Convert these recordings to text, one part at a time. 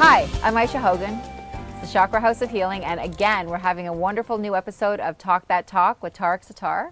Hi, I'm Ayse Hogan. It's the Chakra House of Healing, and again, we're having a wonderful new episode of Talk That Talk with Tariq Sattaur.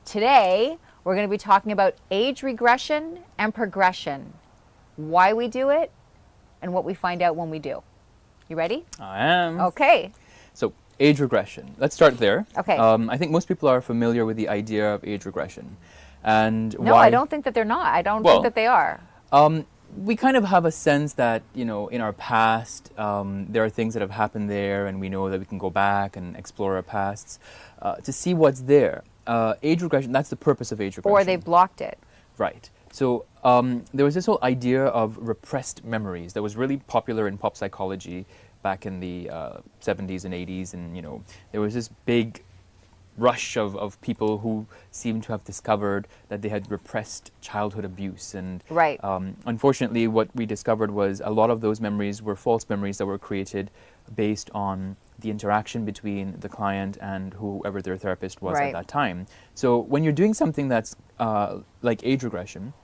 Today, we're going to be talking about age regression and progression, why we do it, and what we find out when we do. You ready? I am. Okay. So, age regression. Let's start there. Okay. I think most people are familiar with the idea of age regression. And No, I don't think that they're not. I don't think that they are. We kind of have a sense that, in our past, there are things that have happened there, and we know that we can go back and explore our pasts to see what's there. Age regression, that's the purpose of age regression. Or they've blocked it. Right. So there was this whole idea of repressed memories that was really popular in pop psychology back in the 70s and 80s. And, there was this big rush of people who seemed to have discovered that they had repressed childhood abuse. And Right. Unfortunately, what we discovered was a lot of those memories were false memories that were created based on the interaction between the client and whoever their therapist was Right. at that time. So when you're doing something that's like age regression,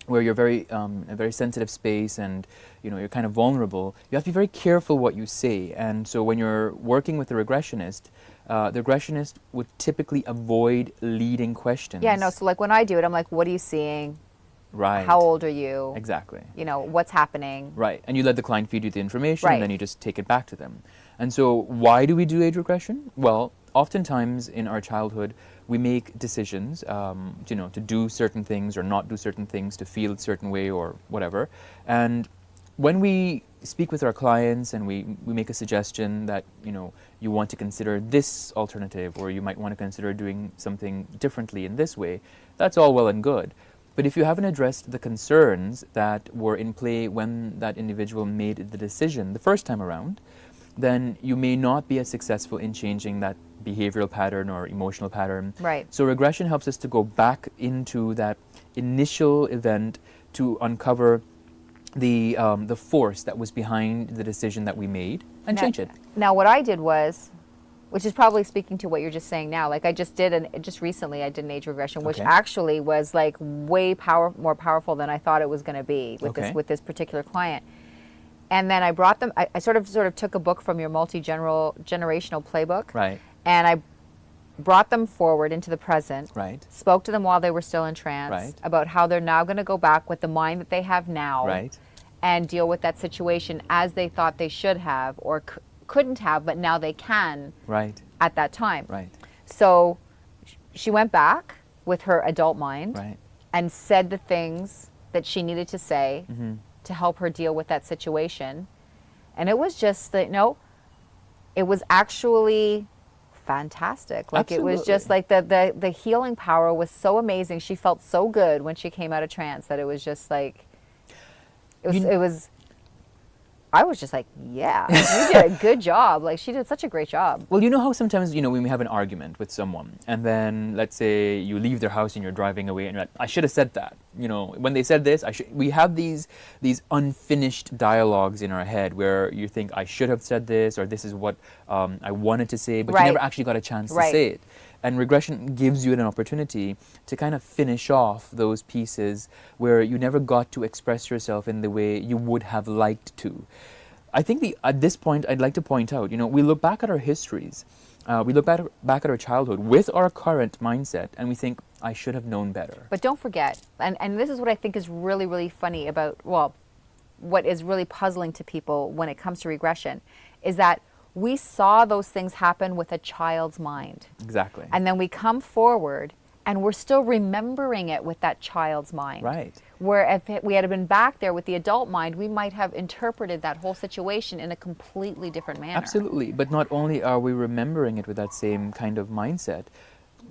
where you're in a very sensitive space and you're kind of vulnerable, you have to be very careful what you say. And so when you're working with a regressionist, the regressionist would typically avoid leading questions. Yeah, no, so like when I do it, I'm like, what are you seeing? Right. How old are you? Exactly. What's happening? Right. And you let the client feed you the information, Right. and then you just take it back to them. And so why do we do age regression? Well, oftentimes in our childhood, we make decisions, to do certain things or not do certain things, to feel a certain way or whatever. And when we speak with our clients and we make a suggestion that, you want to consider this alternative, or you might want to consider doing something differently in this way, that's all well and good. But if you haven't addressed the concerns that were in play when that individual made the decision the first time around, then you may not be as successful in changing that behavioral pattern or emotional pattern. Right. So regression helps us to go back into that initial event to uncover the force that was behind the decision that we made and change it. Now, what I did was, which is probably speaking to what you're just saying now, like I just did, just recently I did an age regression, which Okay. actually was like way more powerful than I thought it was going to be with this particular client. And then I brought them, I sort of took a book from your multi-generational playbook. Right. And I brought them forward into the present. Right. Spoke to them while they were still in trance. Right. About how they're now going to go back with the mind that they have now. Right. And deal with that situation as they thought they should have or couldn't have, but now they can. Right. At that time. Right. So she went back with her adult mind. Right. And said the things that she needed to say. Mm-hmm. To help her deal with that situation. And it was just that, it was actually fantastic. Like Absolutely. It was just like the healing power was so amazing. She felt so good when she came out of trance that it was just like, I was just like, yeah, you did a good job. Like she did such a great job. Well, you know how sometimes, when we have an argument with someone and then let's say you leave their house and you're driving away and you're like, I should have said that. When they said this, we have these unfinished dialogues in our head where you think I should have said this, or this is what I wanted to say, but Right. you never actually got a chance to Right. say it. And regression gives you an opportunity to kind of finish off those pieces where you never got to express yourself in the way you would have liked to. I think at this point, I'd like to point out, we look back at our histories, we look back at our childhood with our current mindset, and we think, I should have known better. But don't forget, and this is what I think is really, really funny about, what is really puzzling to people when it comes to regression, is that we saw those things happen with a child's mind. Exactly. And then we come forward and we're still remembering it with that child's mind. Right. Where if we had been back there with the adult mind, we might have interpreted that whole situation in a completely different manner. Absolutely. But not only are we remembering it with that same kind of mindset,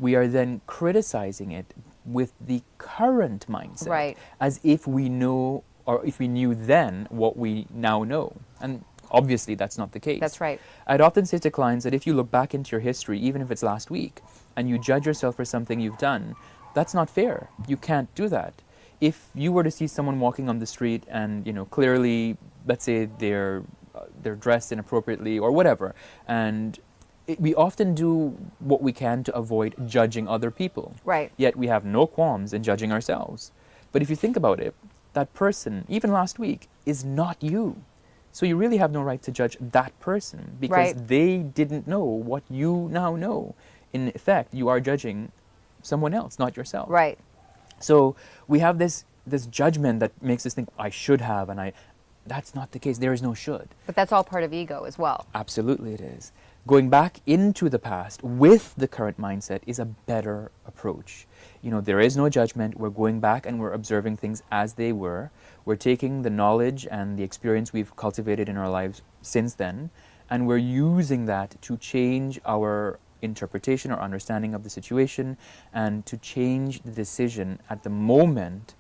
we are then criticizing it with the current mindset. Right. As if we know, or if we knew then what we now know. And obviously that's not the case. That's right. I'd often say to clients that if you look back into your history, even if it's last week, and you judge yourself for something you've done, that's not fair. You can't do that. If you were to see someone walking on the street and, clearly, let's say they're dressed inappropriately or whatever, and we often do what we can to avoid judging other people. Right. Yet we have no qualms in judging ourselves. But if you think about it, that person, even last week, is not you. So you really have no right to judge that person because Right. they didn't know what you now know. In effect, you are judging someone else, not yourself. Right. So we have this judgment that makes us think, I should have, and that's not the case. There is no should. But that's all part of ego as well. Absolutely it is. Going back into the past with the current mindset is a better approach. There is no judgment. We're going back and we're observing things as they were. We're taking the knowledge and the experience we've cultivated in our lives since then, and we're using that to change our interpretation or understanding of the situation and to change the decision at the moment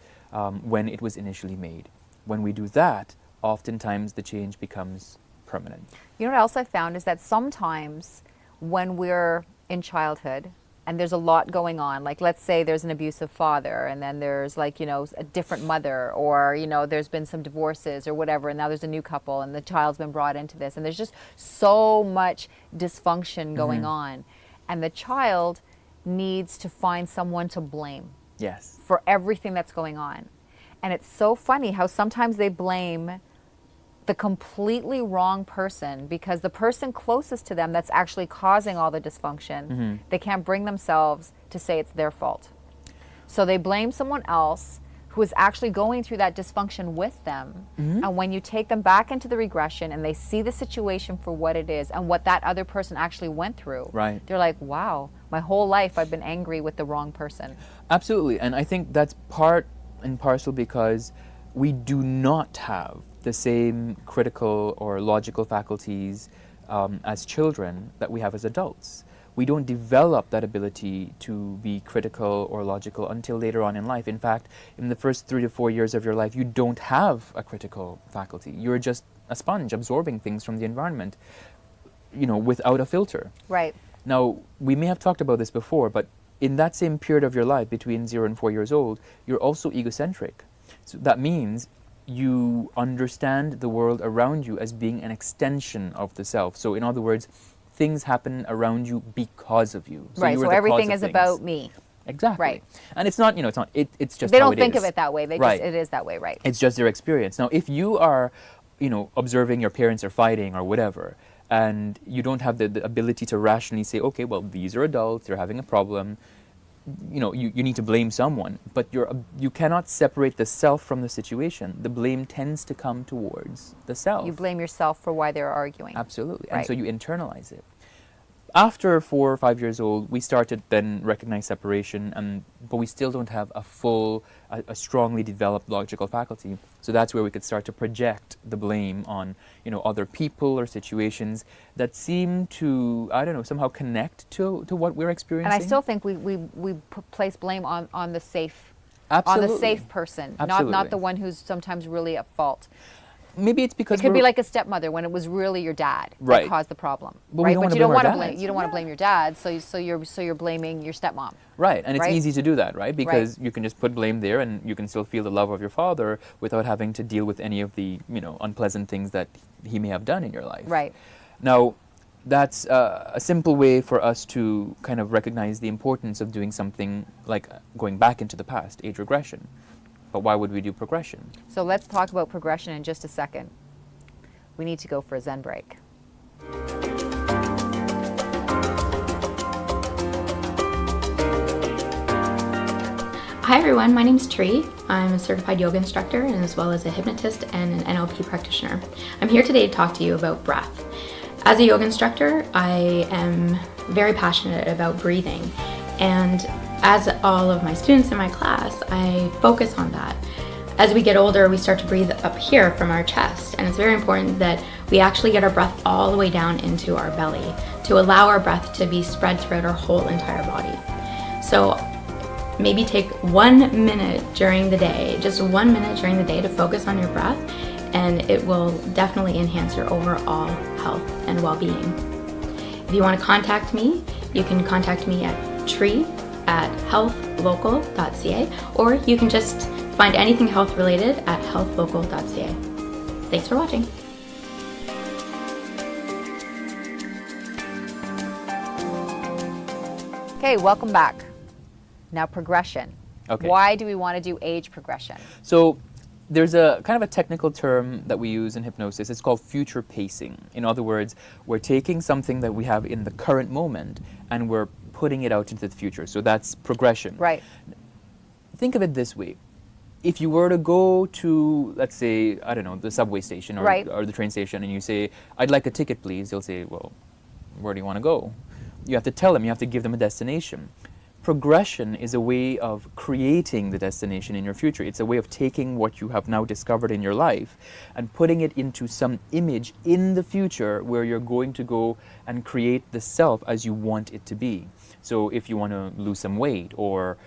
when it was initially made. When we do that, oftentimes the change becomes permanent. You know what else I found is that sometimes when we're in childhood and there's a lot going on, like let's say there's an abusive father and then there's a different mother, or there's been some divorces or whatever, and now there's a new couple and the child's been brought into this, and there's just so much dysfunction going on, and the child needs to find someone to blame Yes. for everything that's going on. And it's so funny how sometimes they blame the completely wrong person because the person closest to them that's actually causing all the dysfunction, they can't bring themselves to say it's their fault. So they blame someone else who is actually going through that dysfunction with them. And when you take them back into the regression and they see the situation for what it is and what that other person actually went through, Right. they're like, wow, my whole life I've been angry with the wrong person. Absolutely. And I think that's part and parcel because we do not have the same critical or logical faculties as children that we have as adults. We don't develop that ability to be critical or logical until later on in life. In fact, in the first 3 to 4 years of your life, you don't have a critical faculty. You're just a sponge absorbing things from the environment, without a filter. Right. Now, we may have talked about this before, but in that same period of your life, between 0 and 4 years old, you're also egocentric. So that means you understand the world around you as being an extension of the self. So in other words, things happen around you because of you. Right, you so are the everything cause is of about things. me. Exactly. Right. And it's not, it's just They how don't it think is. of it that way. Right. It is that way, right? It's just their experience. Now, if you are, observing your parents are fighting or whatever, and you don't have the ability to rationally say, okay, well, these are adults, they're having a problem, you need to blame someone, but you cannot separate the self from the situation. The blame tends to come towards the self. You blame yourself for why they're arguing. Absolutely. Right. And so you internalize it. After 4 or 5 years old, we started then recognize separation, but we still don't have a strongly developed logical faculty. So that's where we could start to project the blame on, other people or situations that seem to, somehow connect to what we're experiencing. And I still think we place blame on the safe, Absolutely. on the safe person, Absolutely. not the one who's sometimes really at fault. Maybe it's because It could be like a stepmother when it was really your dad Right. that caused the problem, But we right? don't But wanna you don't blame want our to blame dads. you don't want to blame your dad, so you're blaming your stepmom. Right, and it's Right? easy to do that, right? Because you can just put blame there and you can still feel the love of your father without having to deal with any of the, unpleasant things that he may have done in your life. Right. Now, that's a simple way for us to kind of recognize the importance of doing something like going back into the past, age regression. But why would we do progression? So let's talk about progression in just a second. We need to go for a Zen break. Hi everyone, my name is Tariq. I'm a certified yoga instructor and as well as a hypnotist and an NLP practitioner. I'm here today to talk to you about breath. As a yoga instructor, I am very passionate about breathing, and as all of my students in my class, I focus on that. As we get older, we start to breathe up here from our chest, and it's very important that we actually get our breath all the way down into our belly to allow our breath to be spread throughout our whole entire body. So maybe take 1 minute during the day, just 1 minute during the day to focus on your breath, and it will definitely enhance your overall health and well-being. If you want to contact me, you can contact me at tree@healthlocal.ca, or you can just find anything health related at healthlocal.ca. Thanks for watching. Okay, welcome back. Now progression. Okay. Why do we want to do age progression? So there's a kind of a technical term that we use in hypnosis. It's called future pacing. In other words, we're taking something that we have in the current moment and we're putting it out into the future. So that's progression. Right. Think of it this way. If you were to go to, let's say, I don't know, the subway station or, Right. or the train station, and you say, "I'd like a ticket, please," they'll say, "Well, where do you want to go?" You have to tell them, you have to give them a destination. Progression is a way of creating the destination in your future. It's a way of taking what you have now discovered in your life and putting it into some image in the future where you're going to go and create the self as you want it to be. So if you want to lose some weight or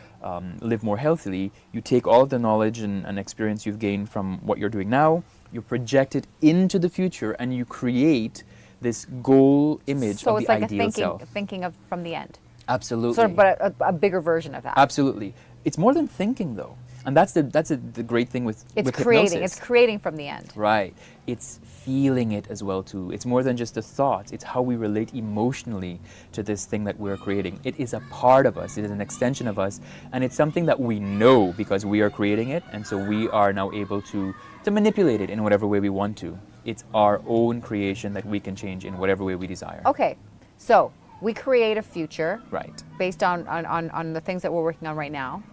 live more healthily, you take all of the knowledge and experience you've gained from what you're doing now, you project it into the future, and you create this goal image So of it's the like ideal self. thinking of from the end. Absolutely. Sort of, but a bigger version of that. Absolutely. It's more than thinking, though. And that's the great thing with It's with creating. hypnosis. It's creating from the end. Right. It's feeling it as well, too. It's more than just a thought. It's how we relate emotionally to this thing that we're creating. It is a part of us. It is an extension of us. And it's something that we know because we are creating it. And so we are now able to manipulate it in whatever way we want to. It's our own creation that we can change in whatever way we desire. Okay, so we create a future Right. based on the things that we're working on right now.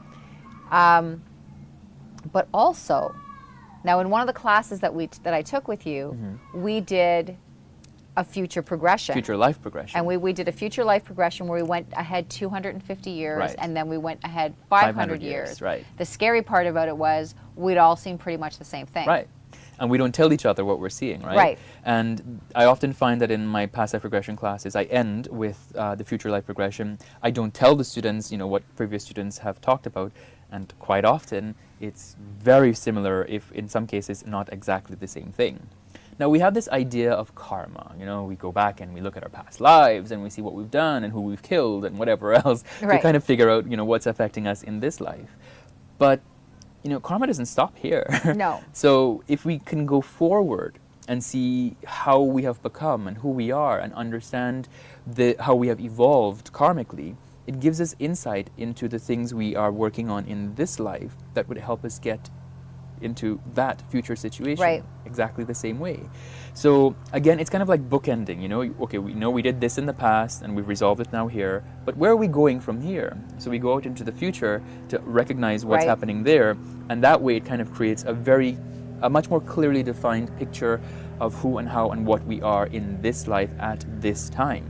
But also, now in one of the classes that I took with you, we did a future progression. Future life progression. And we did a future life progression where we went ahead 250 years Right. and then we went ahead 500 years. Right. The scary part about it was we'd all seen pretty much the same thing. Right. And we don't tell each other what we're seeing, right? Right. And I often find that in my past life regression classes, I end with the future life progression. I don't tell the students, what previous students have talked about. And quite often, it's very similar, if in some cases not exactly the same thing. Now, we have this idea of karma. We go back and we look at our past lives and we see what we've done and who we've killed and whatever else to Right. kind of figure out, what's affecting us in this life. But karma doesn't stop here. No. So if we can go forward and see how we have become and who we are and understand how we have evolved karmically, it gives us insight into the things we are working on in this life that would help us get into that future situation Right. exactly the same way. So again, it's kind of like bookending, okay, we know we did this in the past and we've resolved it now here, but where are we going from here? So we go out into the future to recognize what's Right. happening there, and that way it kind of creates a much more clearly defined picture of who and how and what we are in this life at this time.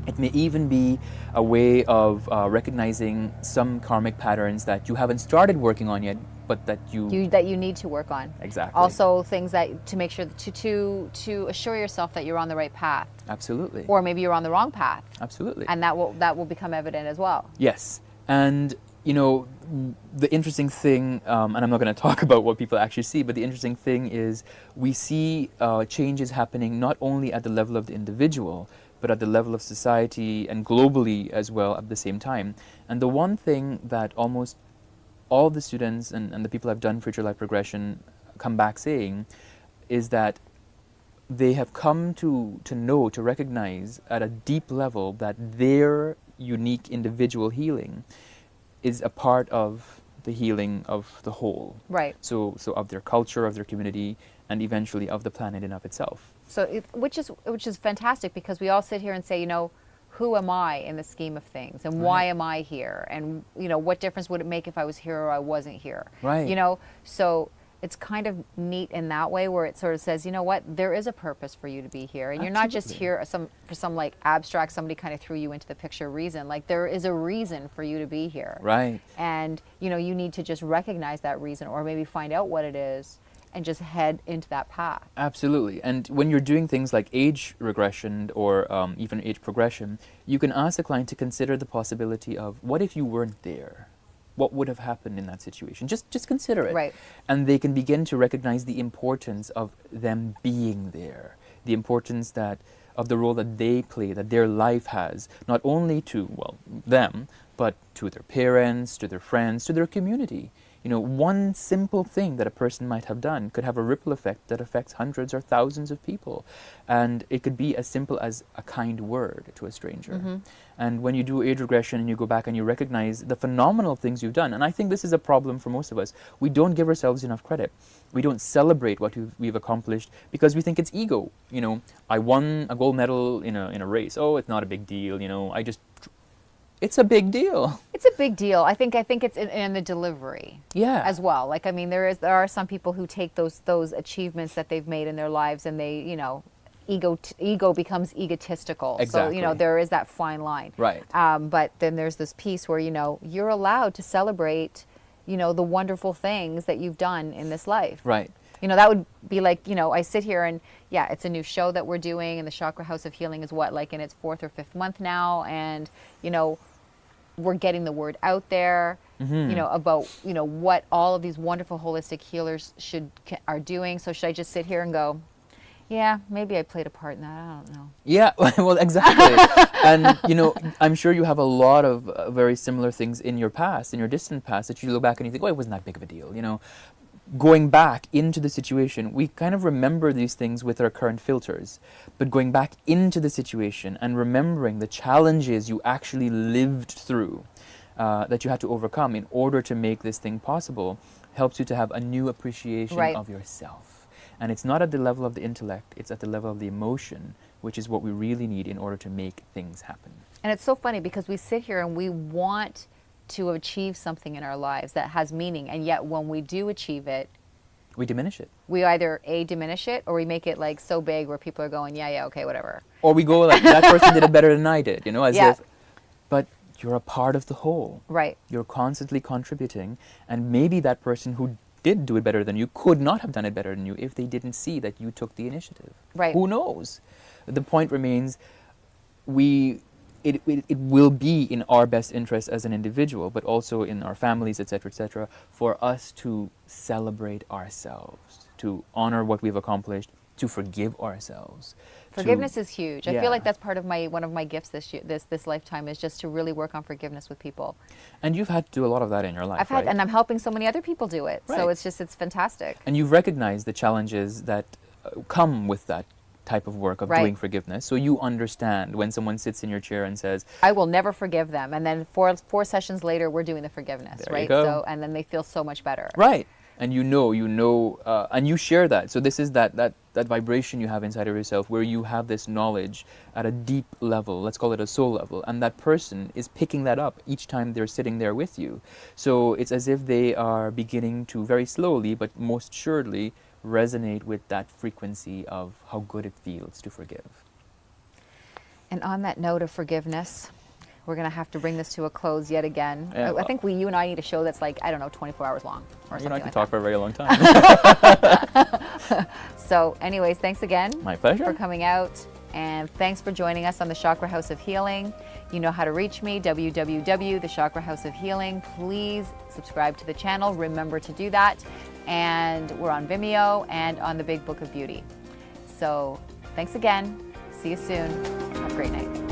It may even be a way of recognizing some karmic patterns that you haven't started working on yet, but that you That you need to work on. Exactly. Also, things that to make sure to assure yourself that you're on the right path, Absolutely. or maybe you're on the wrong path, Absolutely. and that will become evident as well. Yes. And, the interesting thing, and I'm not going to talk about what people actually see, but the interesting thing is we see changes happening not only at the level of the individual, but at the level of society and globally as well at the same time. And the one thing that almost all the students and the people I've done future life progression come back saying is that they have come to know, to recognize at a deep level that their unique individual healing is a part of the healing of the whole. Right. So of their culture, of their community, and eventually of the planet in of itself. So, which is fantastic, because we all sit here and say, who am I in the scheme of things, and why am I here, and what difference would it make if I was here or I wasn't here? Right. So it's kind of neat in that way, where it sort of says, there is a purpose for you to be here, and you're not just here for some like abstract, somebody kind of threw you into the picture reason. Like, there is a reason for you to be here. Right. And you need to just recognize that reason, or maybe find out what it is and just head into that path. Absolutely. And when you're doing things like age regression or even age progression, you can ask the client to consider the possibility of, what if you weren't there? What would have happened in that situation? Just consider it. Right. And they can begin to recognize the importance of them being there, the importance of the role that they play, that their life has, not only to, them, but to their parents, to their friends, to their community. One simple thing that a person might have done could have a ripple effect that affects hundreds or thousands of people. And it could be as simple as a kind word to a stranger. And when you do age regression and you go back and you recognize the phenomenal things you've done, and I think this is a problem for most of us, we don't give ourselves enough credit. We don't celebrate what we've accomplished because we think it's ego. I won a gold medal in a race. Oh, it's not a big deal. It's a big deal. It's a big deal. I think it's in the delivery. Yeah. As well. Like, I mean, there are some people who take those achievements that they've made in their lives and they, ego becomes egotistical. Exactly. So, there is that fine line. Right. But then there's this piece where, you're allowed to celebrate, the wonderful things that you've done in this life. Right. That would be like, I sit here and, yeah, it's a new show that we're doing, and the Chakra House of Healing is like in its 4th or 5th month now, and, we're getting the word out there, about, what all of these wonderful holistic healers are doing. So should I just sit here and go, yeah, maybe I played a part in that, I don't know. Yeah, well, exactly. And, I'm sure you have a lot of very similar things in your past, in your distant past, that you look back and you think, oh, it wasn't that big of a deal, Going back into the situation, we kind of remember these things with our current filters. But going back into the situation and remembering the challenges you actually lived through, that you had to overcome in order to make this thing possible, helps you to have a new appreciation of yourself. And it's not at the level of the intellect, it's at the level of the emotion, which is what we really need in order to make things happen. And it's so funny because we sit here and we want to achieve something in our lives that has meaning, and yet when we do achieve it, we diminish it. We either diminish it, or we make it like so big where people are going, yeah, okay, whatever. Or we go like, that person did it better than I did, as if, but you're a part of the whole. Right. You're constantly contributing, and maybe that person who did do it better than you could not have done it better than you if they didn't see that you took the initiative. Right. Who knows? The point remains, it will be in our best interest as an individual, but also in our families, etc., for us to celebrate ourselves, to honor what we've accomplished, to forgive ourselves. Forgiveness is huge. I feel like that's part of one of my gifts this lifetime, is just to really work on forgiveness with people. And you've had to do a lot of that in your life, right? And I'm helping so many other people do it. Right. So it's fantastic. And you've recognized the challenges that come with that type of work of doing forgiveness, so you understand when someone sits in your chair and says, I will never forgive them, and then four sessions later we're doing the forgiveness, there right? You go. So, and then they feel so much better, right? And and you share that, so this is that vibration you have inside of yourself, where you have this knowledge at a deep level, let's call it a soul level, and that person is picking that up each time they're sitting there with you. So it's as if they are beginning to very slowly but most surely resonate with that frequency of how good it feels to forgive. And on that note of forgiveness, we're going to have to bring this to a close yet again. Yeah, I think you and I need a show that's like, 24 hours long or something like that. I can talk for a very long time. So anyways, thanks again. My pleasure. For coming out. And thanks for joining us on the Chakra House of Healing. You know how to reach me, the Chakra House of Healing. Please subscribe to the channel. Remember to do that. And we're on Vimeo and on the Big Book of Beauty. So thanks again. See you soon. Have a great night.